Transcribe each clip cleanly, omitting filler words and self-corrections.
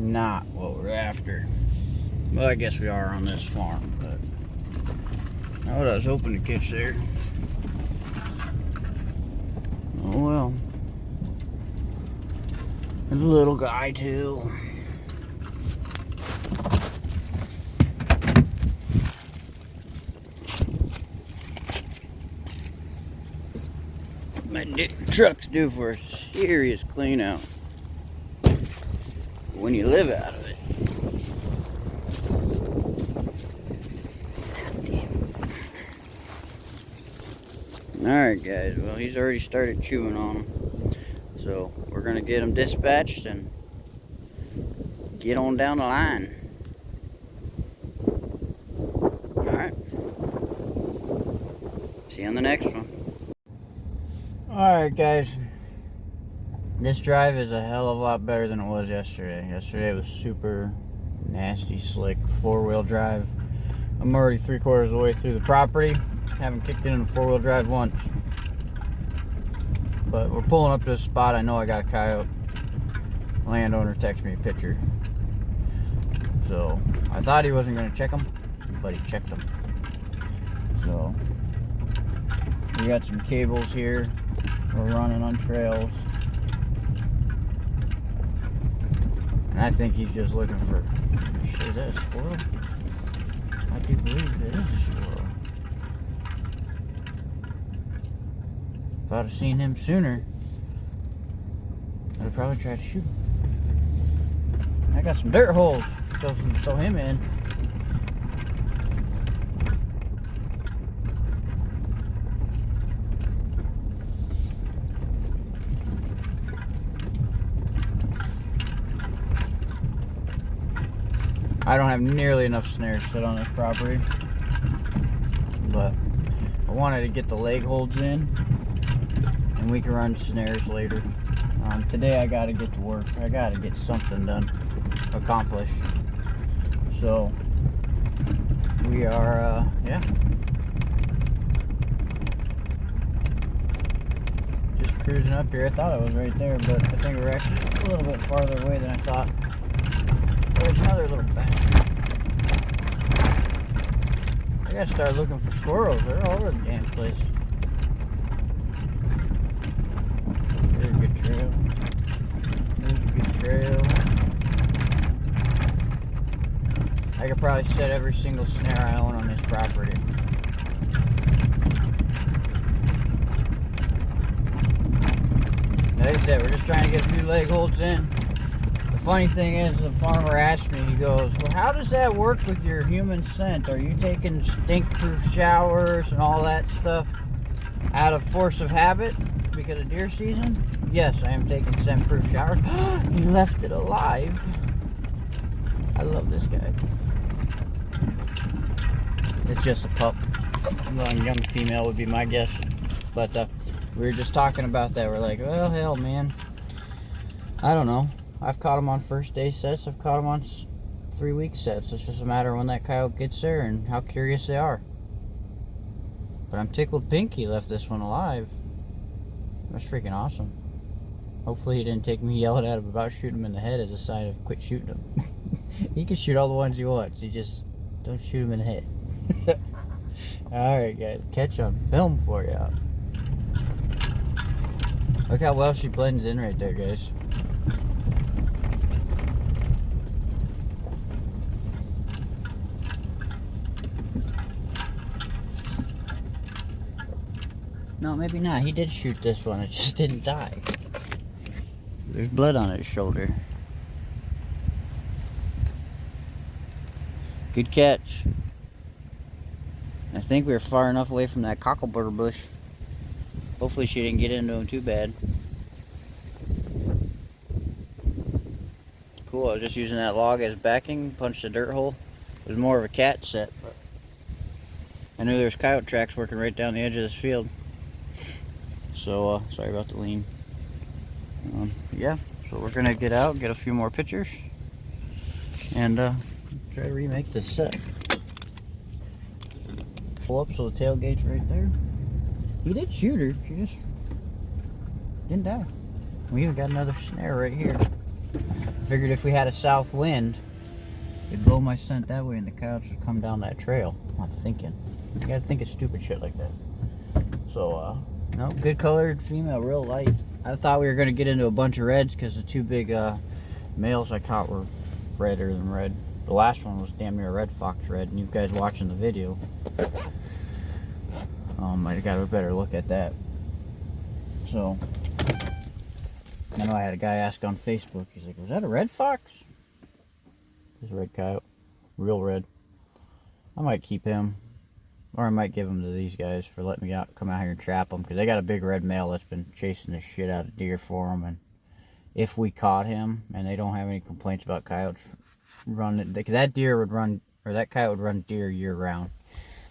not what we're after. Well, I guess we are on this farm, but not what I was hoping to catch there. Oh well. There's a little guy too. My truck's due for a serious clean out when you live out of it. Alright guys, well he's already started chewing on them. So we're going to get him dispatched and get on down the line. Alright. See you on the next one. Alright guys. This drive is a hell of a lot better than it was yesterday. Yesterday it was super nasty, slick, 4-wheel drive. I'm already 3/4 of the way through the property. Haven't kicked it in a 4-wheel drive once. But we're pulling up to a spot. I know I got a coyote. Landowner texted me a picture. So I thought he wasn't going to check them, but he checked them. So we got some cables here. We're running on trails. And I think he's just looking for... Shit, is that a squirrel? I do believe it is a squirrel. If I'd have seen him sooner, I'd have probably tried to shoot him. I got some dirt holes. Throw him in. I don't have nearly enough snares set on this property, but I wanted to get the leg holds in, and we can run snares later. Today I gotta get to work. I gotta get something done, accomplished. So we are, yeah, just cruising up here. I thought I was right there, but I think we're actually a little bit farther away than I thought. There's another little bastard. I gotta start looking for squirrels. They're all over the damn place. There's a good trail. There's a good trail. I could probably set every single snare I own on this property. Like I said, we're just trying to get a few leg holds in. The funny thing is, the farmer asked me, he goes, well, how does that work with your human scent? Are you taking stink-proof showers and all that stuff out of force of habit because of deer season? Yes, I am taking scent-proof showers. He left it alive. I love this guy. It's just a pup. A young female would be my guess. But we were just talking about that. We're like, well, hell, man. I don't know. I've caught them on first day sets. I've caught them on 3-week sets. It's just a matter of when that coyote gets there and how curious they are. But I'm tickled pink he left this one alive. That's freaking awesome. Hopefully he didn't take me yelling at him about shooting him in the head as a sign of quit shooting him. He can shoot all the ones he wants. You just don't shoot him in the head. Alright guys, catch on film for you. Look how well she blends in right there, guys. No, maybe not. He did shoot this one. It just didn't die. There's blood on his shoulder. Good catch. I think we were far enough away from that cockleburr bush. Hopefully she didn't get into him too bad. Cool, I was just using that log as backing, punched a dirt hole. It was more of a cat set, but I knew there was coyote tracks working right down the edge of this field. So, sorry about the lean. Yeah, so we're gonna get out, get a few more pictures, and try to remake this set. Pull up so the tailgate's right there. He did shoot her, she just didn't die. We even got another snare right here. I figured if we had a south wind, it'd blow my scent that way and the coyotes would come down that trail. I'm thinking. You gotta think of stupid shit like that. So, no, good colored female, real light. I thought we were gonna get into a bunch of reds because the two big males I caught were redder than red. The last one was damn near a red fox red, and you guys watching the video I got a better look at that. So, I know I had a guy ask on Facebook, he's like, was that a red fox? It's a red coyote, real red. I might keep him, or I might give him to these guys for letting me come out here and trap them, because they got a big red male that's been chasing the shit out of deer for them, and if we caught him, and they don't have any complaints about coyotes running, that deer would run, or that coyote would run deer year round,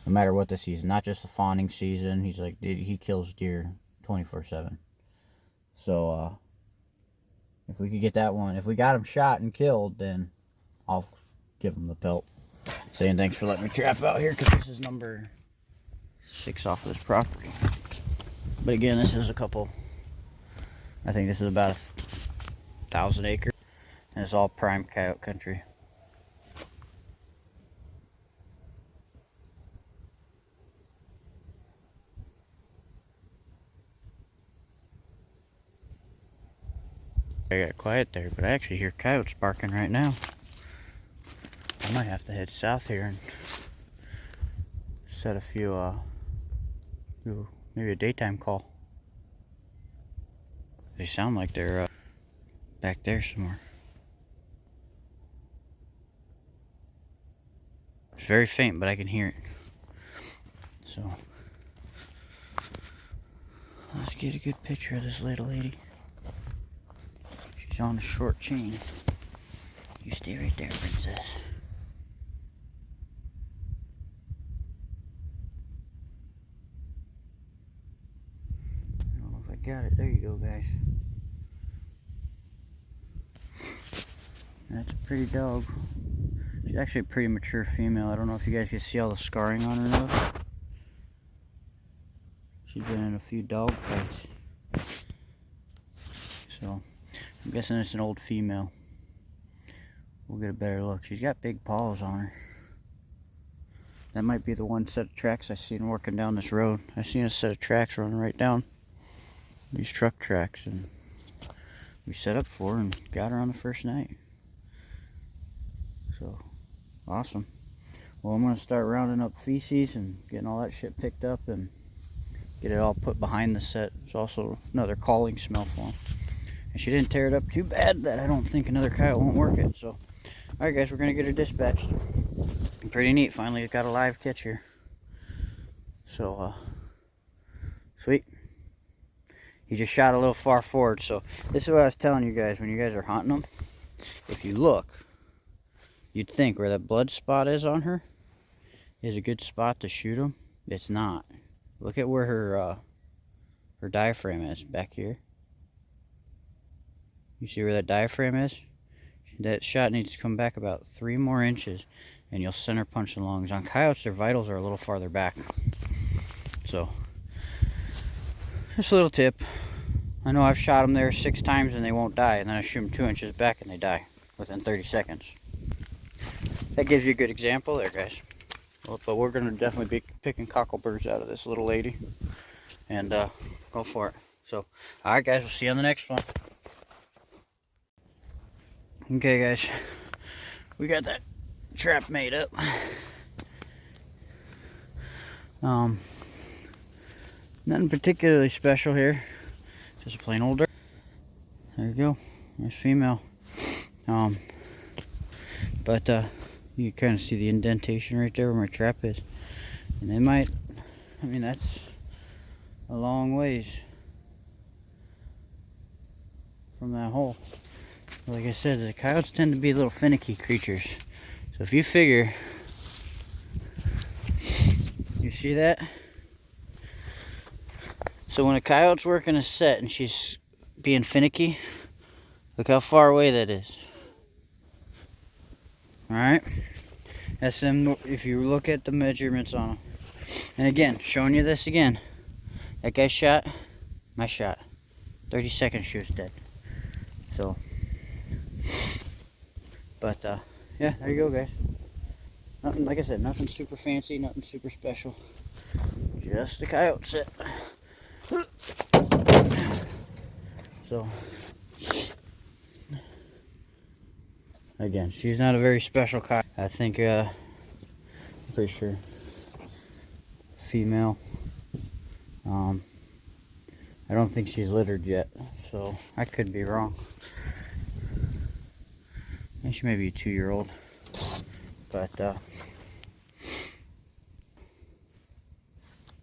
no matter what the season, not just the fawning season. He's like, he kills deer 24/7. So, if we could get that one, if we got him shot and killed, then I'll give him the pelt. Saying thanks for letting me trap out here, because this is number 6 off this property. But again, this is a couple, I think this is about 1,000 acres, and it's all prime coyote country. I got quiet there, but I actually hear coyotes barking right now. I might have to head south here and set a few, maybe a daytime call. They sound like they're back there somewhere. It's very faint, but I can hear it. So, let's get a good picture of this little lady. She's on a short chain. You stay right there, princess. I don't know if I got it. There you go, guys. That's a pretty dog. She's actually a pretty mature female. I don't know if you guys can see all the scarring on her nose. She's been in a few dog fights. So, I'm guessing it's an old female. We'll get a better look. She's got big paws on her. That might be the one set of tracks I seen working down this road. I seen a set of tracks running right down these truck tracks, and we set up for her and got her on the first night. So, awesome. Well, I'm going to start rounding up feces and getting all that shit picked up and get it all put behind the set. It's also another calling smell for them. And she didn't tear it up too bad that I don't think another coyote won't work it. So, alright guys, we're going to get her dispatched. Pretty neat, finally got a live catch here. So, sweet. He just shot a little far forward. So, this is what I was telling you guys when you guys are hunting them. If you look, you'd think where that blood spot is on her is a good spot to shoot them. It's not. Look at where her diaphragm is back here. You see where that diaphragm is? That shot needs to come back about 3 more inches, and you'll center punch the lungs. On coyotes, their vitals are a little farther back. So, just a little tip. I know I've shot them there 6 times and they won't die, and then I shoot them 2 inches back and they die within 30 seconds. That gives you a good example there, guys. Well, but we're going to definitely be picking cockleburs out of this little lady, and go for it. So, alright guys, we'll see you on the next one. Okay guys, we got that trap made up. Nothing particularly special here, just a plain old dirt. There you go, nice female. But you can kind of see the indentation right there where my trap is, and they might, I mean, that's a long ways from that hole. Like I said, the coyotes tend to be little finicky creatures. So if you figure, you see that? So when a coyote's working a set and she's being finicky, look how far away that is. Alright? That's them, if you look at the measurements on them. And again, showing you this again. That guy shot, my shot. 30 seconds she was dead. So, But yeah, there you go, guys. Nothing, like I said, nothing super fancy, nothing super special. Just a coyote sit. So, again, she's not a very special coyote. I think, I'm pretty sure, female. I don't think she's littered yet, so I could be wrong. And she may be a 2-year-old, but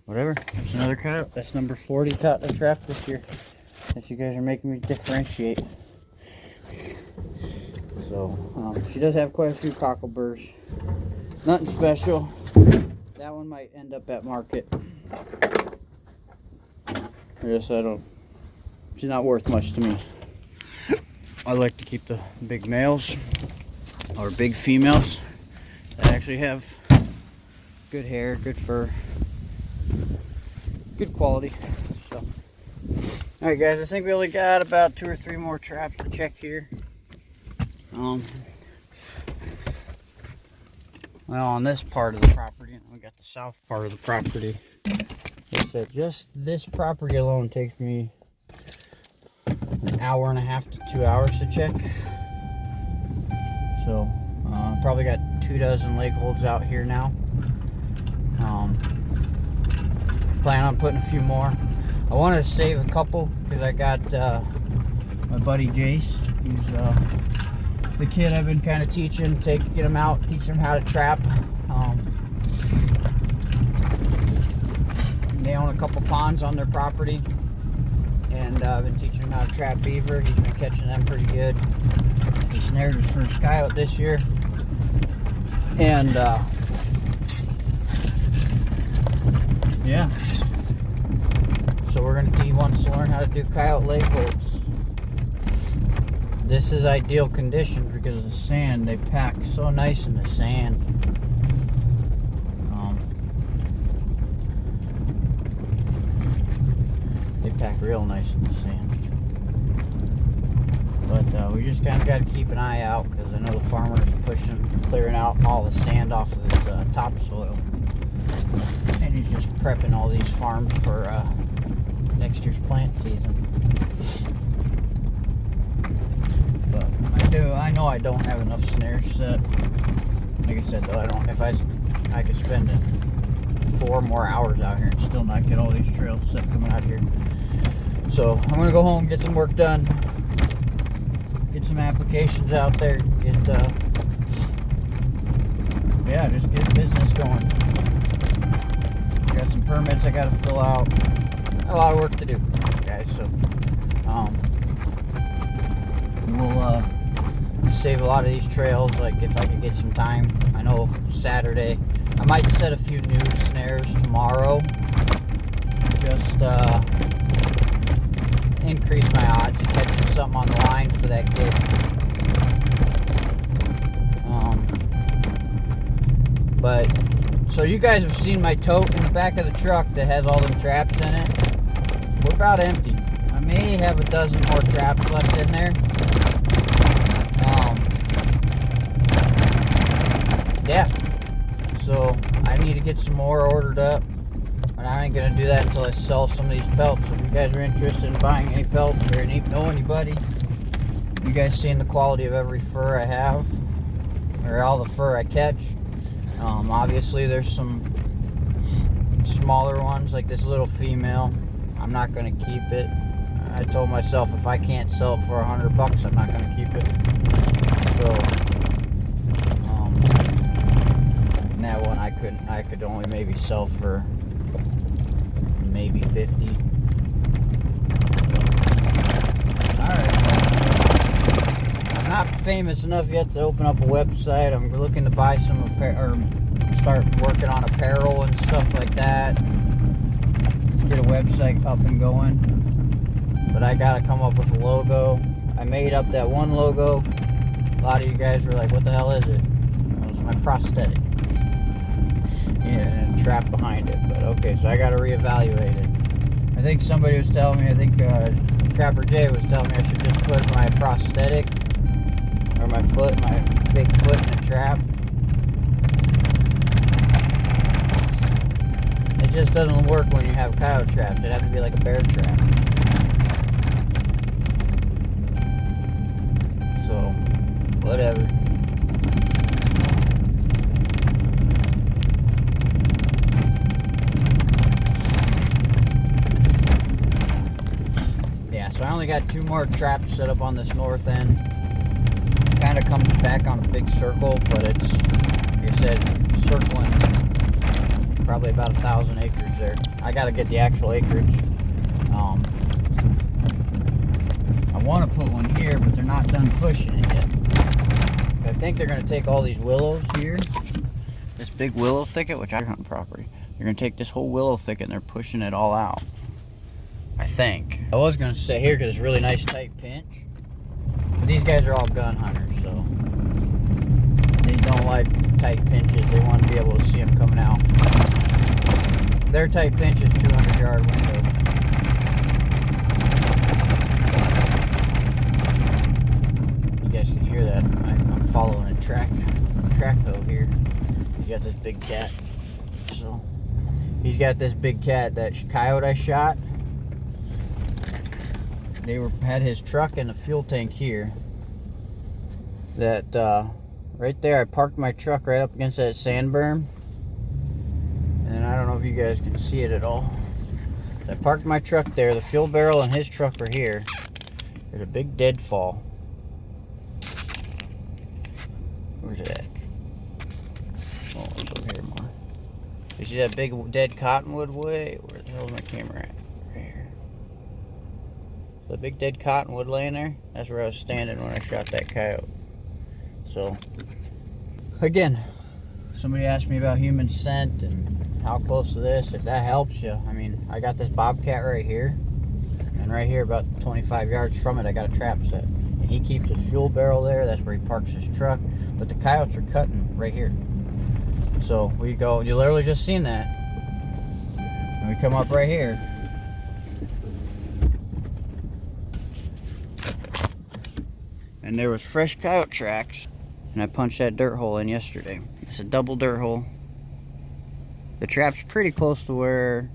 whatever. There's another coyote. That's number 40 caught in the trap this year. If you guys are making me differentiate. So she does have quite a few cockleburs. Nothing special. That one might end up at market. I guess I don't. She's not worth much to me. I like to keep the big males or big females that actually have good hair, good fur, good quality. So, alright guys, I think we only got about 2 or 3 more traps to check here. Well, on this part of the property, and we got the south part of the property. Like I said, just this property alone takes me an hour and a half to 2 hours to check. So probably got 24 leg holds out here now. Plan on putting a few more. I wanted to save a couple because I got my buddy Jace. He's the kid I've been kind of teaching, get him out, teach him how to trap. They own a couple ponds on their property, and I've been teaching him how to trap beaver. He's been catching them pretty good. He snared his first coyote this year, and yeah. So he wants to learn how to do coyote leg holds. This is ideal conditions because of the sand. They pack so nice in the sand. They pack real nice in the sand. But we just kind of got to keep an eye out because I know the farmer is clearing out all the sand off of his topsoil. And he's just prepping all these farms for next year's plant season. But I know I don't have enough snares set. Like I said though, if I could spend 4 more hours out here and still not get all these trails set coming out here. So I'm gonna go home, get some work done, get some applications out there, just get business going. Got some permits I gotta fill out. Got a lot of work to do, guys. So we'll save a lot of these trails. Like if I could get some time, I know Saturday I might set a few new snares tomorrow. Just increase my odds of catching something on the line for that kid. But so you guys have seen my tote in the back of the truck that has all them traps in it. We're about empty. I may have a dozen more traps left in there. Yeah. So I need to get some more ordered up. And I ain't gonna do that until I sell some of these pelts. So if you guys are interested in buying any pelts or know anybody, you guys seen the quality of every fur I have, or all the fur I catch. Obviously there's some smaller ones like this little female. I'm not gonna keep it. I told myself if I can't sell it for $100, I'm not gonna keep it. So and that one I could only maybe sell for maybe 50. Alright. I'm not famous enough yet to open up a website. I'm looking to buy some start working on apparel and stuff like that. Get a website up and going. But I gotta come up with a logo. I made up that one logo. A lot of you guys were like, what the hell is it? It was my prosthetic. Yeah, and a trap behind it. But okay, so I gotta reevaluate it. I think somebody was telling me, Trapper Jay was telling me I should just put my prosthetic or my fake foot in a trap. It just doesn't work when you have coyote traps. It'd have to be like a bear trap. So, whatever. Yeah, so I only got 2 more traps set up on this north end. Kind of comes back on a big circle, but it's, like I said, circling probably about 1,000 acres there. I gotta get the actual acreage. I want to put one here, but they're not done pushing it yet. I think they're gonna take all these willows here, this big willow thicket, which I hunt property. They're gonna take this whole willow thicket and they're pushing it all out. I think. I was gonna sit here because it's really nice tight pinch. But these guys are all gun hunters, so they don't like tight pinches. They want to be able to see them coming out. Their tight pinch is 200-yard window. You guys can hear that. I'm following a track hoe here. He's got this big cat. So he's got this big cat, that coyote I shot. They had his truck and a fuel tank here. That right there, I parked my truck right up against that sand berm. And I don't know if you guys can see it at all. So I parked my truck there. The fuel barrel and his truck are here. There's a big deadfall. Where's it at? Oh, it's over here more. You see that big dead cottonwood way? Where the hell is my camera at? Right here. The big dead cottonwood laying there, that's where I was standing when I shot that coyote. So, again, somebody asked me about human scent and how close to this, if that helps you. I mean, I got this bobcat right here, and right here about 25 yards from it, I got a trap set. And he keeps his fuel barrel there, that's where he parks his truck, but the coyotes are cutting right here. So, we go, you literally just seen that. And we come up right here. And there was fresh coyote tracks, and I punched that dirt hole in yesterday. It's a double dirt hole. The trap's pretty close to where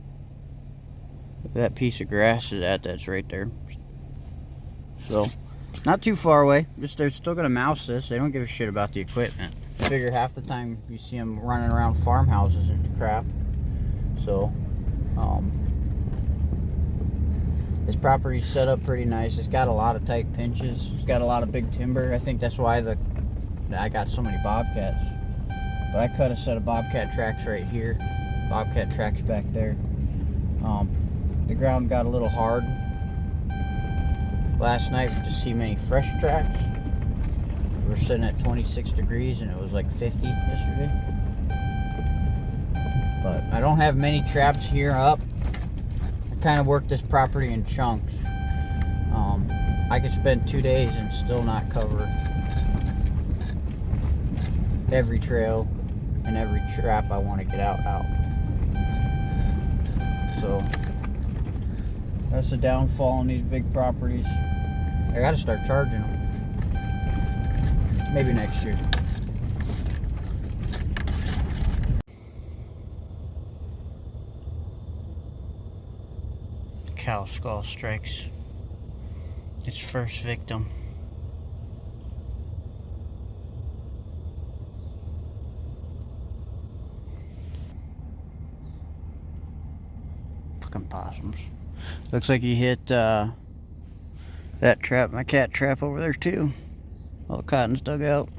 that piece of grass is at. That's right there. So, not too far away. Just they're still gonna mouse this. They don't give a shit about the equipment. I figure half the time you see them running around farmhouses and crap. So, this property's set up pretty nice. It's got a lot of tight pinches. It's got a lot of big timber. I think that's why I got so many bobcats. But I cut a set of bobcat tracks right here. Bobcat tracks back there. The ground got a little hard last night to see many fresh tracks. We were sitting at 26 degrees and it was like 50 yesterday. But I don't have many traps here up. Kind of work this property in chunks. I could spend 2 days and still not cover every trail and every trap I want to get out. So that's the downfall on these big properties. I gotta start charging them. Maybe next year. Cow skull strikes its first victim. Fucking possums. Looks like he hit that trap, my cat trap over there too. All the cotton's dug out.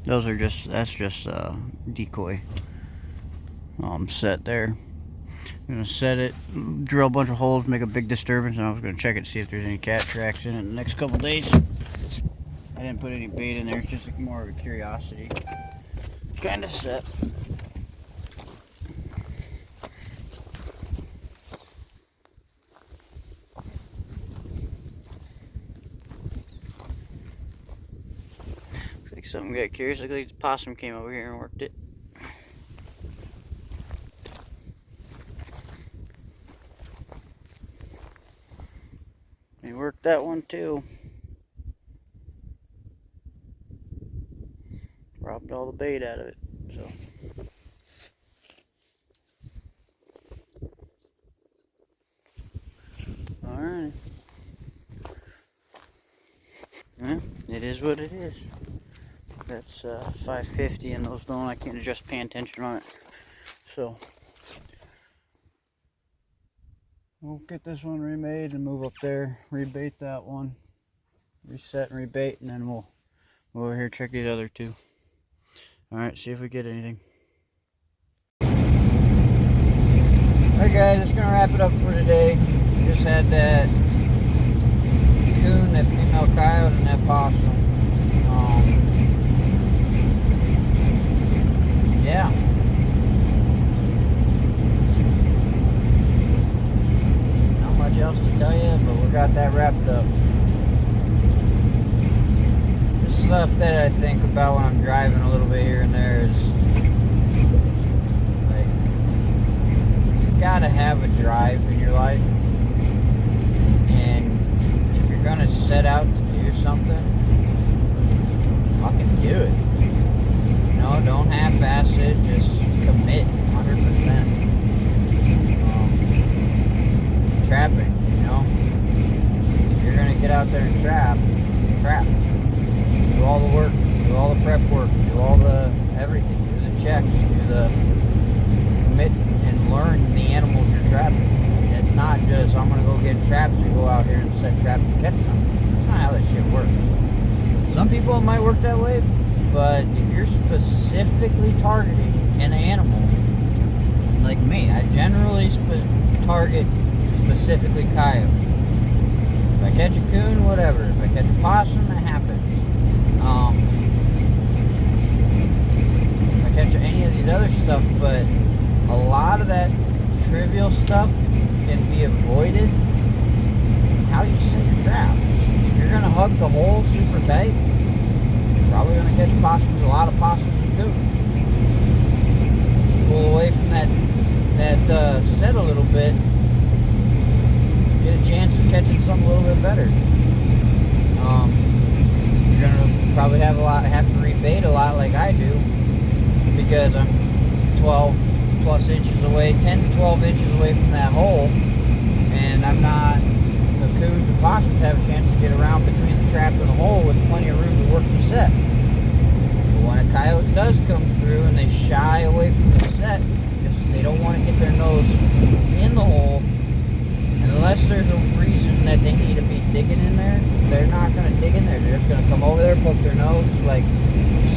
Those are that's just decoy set there. I'm gonna set it, drill a bunch of holes, make a big disturbance, and I was gonna check it to see if there's any cat tracks in it in the next couple days. I didn't put any bait in there, it's just more of a curiosity kind of set. Looks like something got curious. Looks like the possum came over here and worked it. He worked that one too. Robbed all the bait out of it. So. Alright. Well, it is what it is. That's 550 and those don't, I can't just pay attention on it. So we'll get this one remade and move up there, rebait that one, reset and rebait, and then we'll move over here, check these other two. Alright, see if we get anything. Alright guys, that's gonna wrap it up for today. Just had that coon, that female coyote, and that possum. Yeah. Not much else to tell you, but we got that wrapped up. The stuff that I think about when I'm driving a little bit here and there is like, you gotta have a drive in your life, and if you're gonna set out to do something, fucking do it. No, don't half-ass it, just commit 100%. Trapping, you know? If you're gonna get out there and trap. Do all the work, do all the prep work, do all the everything, do the checks, do the commit and learn the animals you're trapping. I mean, it's not just, I'm gonna go get traps and go out here and set traps and catch something. That's not how that shit works. Some people it might work that way, but if you're specifically targeting an animal, like me, I generally target specifically coyotes. If I catch a coon, whatever. If I catch a possum, it happens. If I catch any of these other stuff, but a lot of that trivial stuff can be avoided with how you set your traps. If you're gonna hug the hole super tight, probably going to catch possums, a lot of possums and coons. Pull away from that set a little bit, get a chance of catching something a little bit better. You're going to probably have to rebait a lot like I do, because I'm 12 plus inches away, 10 to 12 inches away from that hole, and I'm not, the coons and possums have a chance to get around between the trap and the hole with plenty of room to work the set. But when a coyote does come through and they shy away from the set because they don't want to get their nose in the hole, and unless there's a reason that they need to be digging in there, they're not going to dig in there. They're just going to come over there, poke their nose, like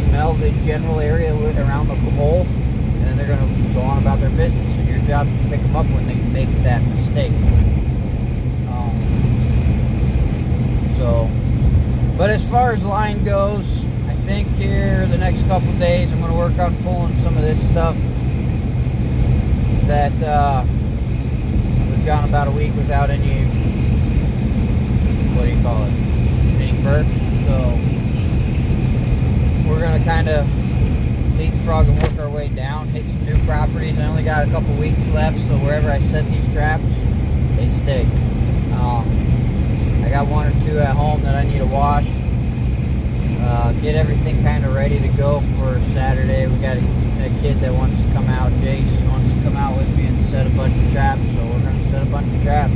smell the general area around the hole, and then they're going to go on about their business. And your job is to pick them up when they make that mistake. But as far as line goes, I think here the next couple of days I'm going to work on pulling some of this stuff that we've gone about a week without any, what do you call it, any fur. So we're going to kind of leapfrog and work our way down, hit some new properties. I only got a couple weeks left, so wherever I set these traps, they stay. I got one or two at home that I need to wash. Get everything kind of ready to go for Saturday. We got a kid that wants to come out, Jace. He wants to come out with me and set a bunch of traps, so we're going to set a bunch of traps.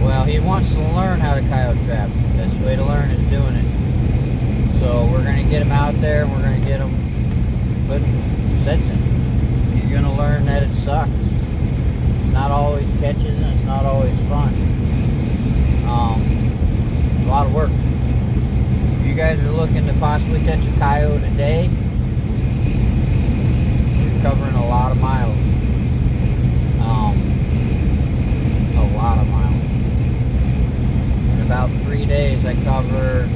Well, he wants to learn how to coyote trap. The best way to learn is doing it. So we're going to get him out there, and we're going to get him putting sets in. He's going to learn that it sucks. It's not always catches, and it's not always fun. It's a lot of work. If you guys are looking to possibly catch a coyote a day, you're covering a lot of miles. A lot of miles. In about 3 days, I cover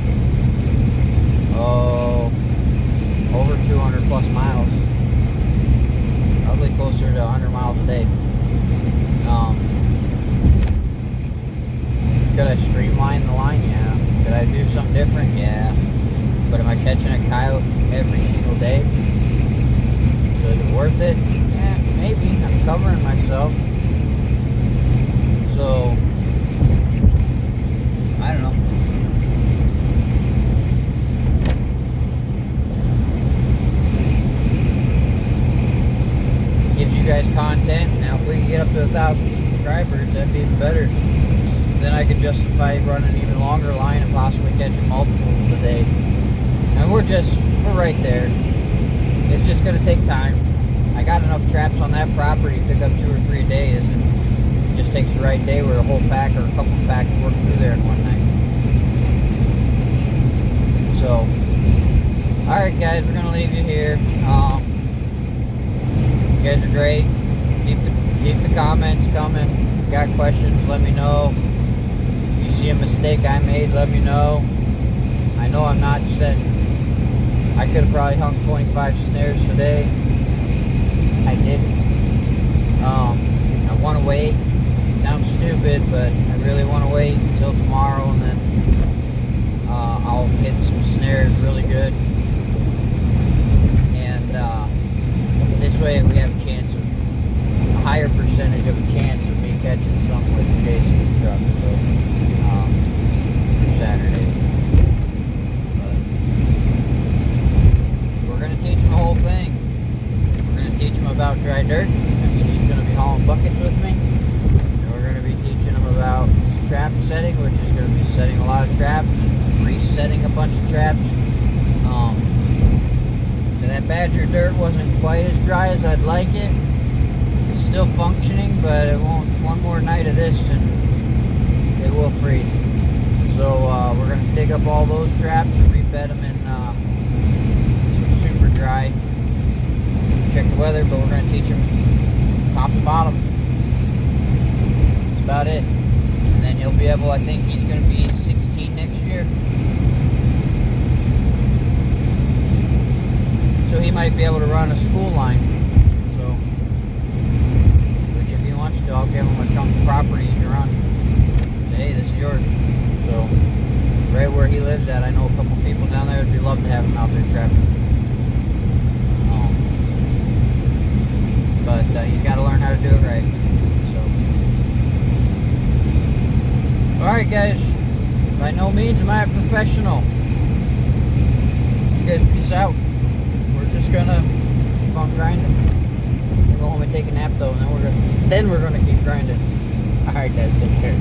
over 200 plus miles. Probably closer to 100 miles a day. Could I streamline the line? Yeah. Could I do something different? Yeah. But am I catching a coyote every single day? So is it worth it? Yeah, maybe. I'm covering myself. So, I don't know. guys content. Now if we can get up to 1,000 subscribers, that'd be even better. Then I could justify running an even longer line and possibly catching multiples a day. And we're right there. It's just gonna take time. I got enough traps on that property to pick up 2 or 3 days, and it just takes the right day where a whole pack or a couple packs work through there in one night. So, alright guys, we're gonna leave you here. You guys are great. Keep the comments coming. Got questions, let me know. If you see a mistake I made, let me know. I know I'm not setting. I could have probably hung 25 snares today. I didn't. I want to wait. Sounds stupid, but I really want to wait until tomorrow, and then I'll hit some snares really good. And this way we have a chance of a higher percentage of a chance of me catching something with Jason the truck. So for Saturday. But we're gonna teach him the whole thing. We're gonna teach him about dry dirt. I mean, he's gonna be hauling buckets with me. And we're gonna be teaching him about trap setting, which is gonna be setting a lot of traps and resetting a bunch of traps. That Badger dirt wasn't quite as dry as I'd like it. It's still functioning, but it won't. One more night of this and it will freeze. So we're gonna dig up all those traps and rebed them in some super dry. Check the weather, but we're gonna teach them top to bottom. That's about it. And then he'll be able. I think he's gonna be 16 next year. So he might be able to run a school line. So, which if he wants to, I'll give him a chunk of property he can run. Say, hey, this is yours. So, right where he lives at, I know a couple people down there would be love to have him out there trapping. But he's got to learn how to do it right. So, all right, guys. By no means am I a professional. You guys, peace out. Just gonna keep on grinding. We'll go home and take a nap though, and then we're gonna keep grinding. All right, guys, take care.